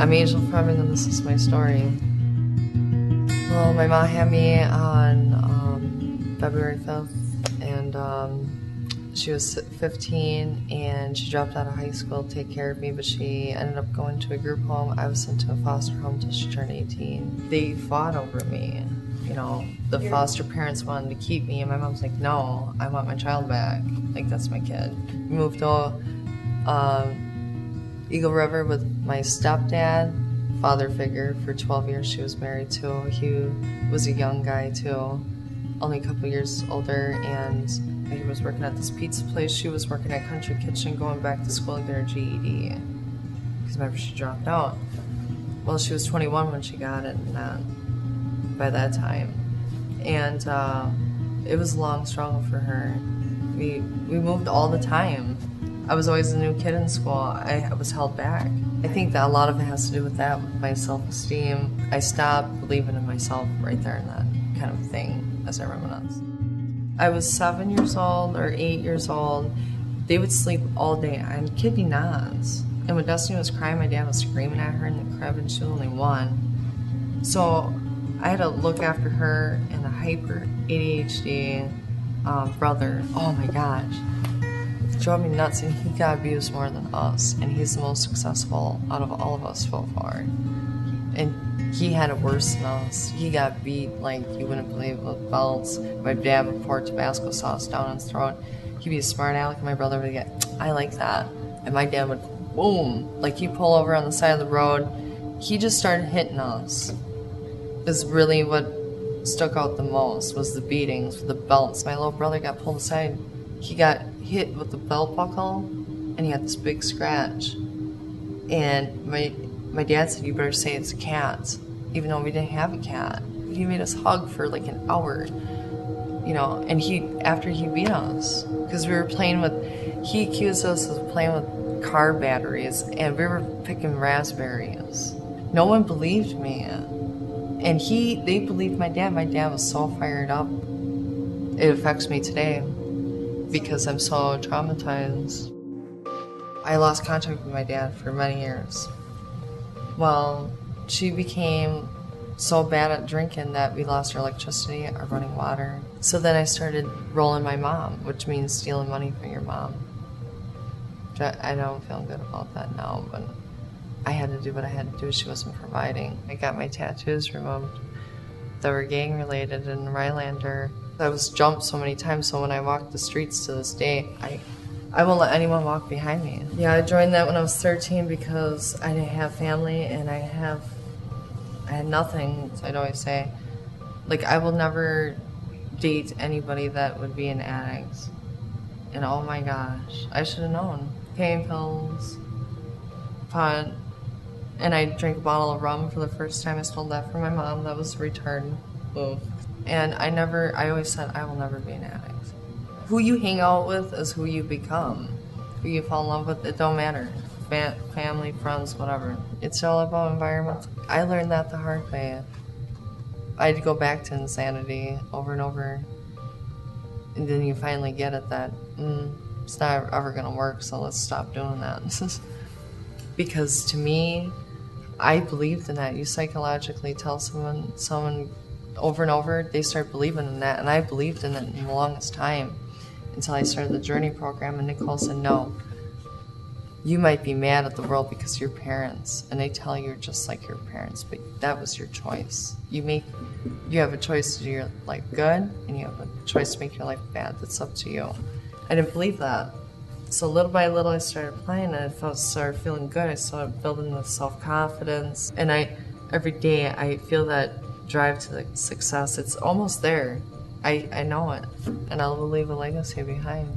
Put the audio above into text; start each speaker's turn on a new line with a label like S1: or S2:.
S1: I'm Angel Fleming, and this is my story. Well, my mom had me on February 5th, and she was 15, and she dropped out of high school to take care of me, but she ended up going to a group home. I was sent to a foster home until she turned 18. They fought over me. You know, the foster parents wanted to keep me, and my mom's like, no, I want my child back. Like, that's my kid. We moved to Eagle River with my stepdad, father figure, for 12 years. She was married to. He was a young guy too, only a couple years older, and he was working at this pizza place. She was working at Country Kitchen, going back to school to get her GED, because remember, she dropped out. Well, she was 21 when she got it, by that time, and it was a long struggle for her. We moved all the time. I was always a new kid in school. I was held back. I think that a lot of it has to do with that, with my self-esteem. I stopped believing in myself right there in that kind of thing as I reminisce. I was 7 years old or 8 years old. They would sleep all day. I'm kidding not. And when Destiny was crying, my dad was screaming at her in the crib, and she was only 1. So I had to look after her and a hyper ADHD brother. Oh my gosh. It drove me nuts, and he got abused more than us, and he's the most successful out of all of us so far. And he had it worse than us. He got beat like you wouldn't believe, with belts. My dad would pour Tabasco sauce down his throat. He'd be a smart aleck, and my brother would get, I like that. And my dad would, boom, like he'd pull over on the side of the road. He just started hitting us. Is really what stuck out the most, was the beatings, the belts. My little brother got pulled aside. He got hit with the belt buckle, and he had this big scratch. And my dad said, you better say it's a cat, even though we didn't have a cat. He made us hug for like an hour, you know, and after he beat us, because we were playing with, he accused us of playing with car batteries, and we were picking raspberries. No one believed me. And they believed my dad. My dad was so fired up. It affects me today because I'm so traumatized. I lost contact with my dad for many years. Well, she became so bad at drinking that we lost our electricity, our running water. So then I started rolling my mom, which means stealing money from your mom. I don't feel good about that now, but I had to do what I had to do. She wasn't providing. I got my tattoos removed that were gang related in Rylander. I was jumped so many times, so when I walk the streets to this day, I won't let anyone walk behind me. Yeah, I joined that when I was 13 because I didn't have family, and I had nothing. I'd always say, like, I will never date anybody that would be an addict. And oh my gosh, I should have known. Pain pills, pot, and I drank a bottle of rum for the first time. I stole that from my mom. That was a return move. And I always said, I will never be an addict. Who you hang out with is who you become. Who you fall in love with, it don't matter. Family, friends, whatever. It's all about environment. I learned that the hard way. I had to go back to insanity over and over. And then you finally get it that, it's not ever gonna work, so let's stop doing that. Because to me, I believed in that. You psychologically tell someone over and over, they start believing in that, and I believed in it in the longest time until I started the Journey program, and Nicole said, no, you might be mad at the world because you're parents, and they tell you you're just like your parents, but that was your choice. You have a choice to do your life good, and you have a choice to make your life bad. That's up to you. I didn't believe that. So little by little, I started playing, and I started feeling good. I started building the self-confidence, and every day I feel that drive to the success. It's almost there. I know it, and I will leave a legacy behind.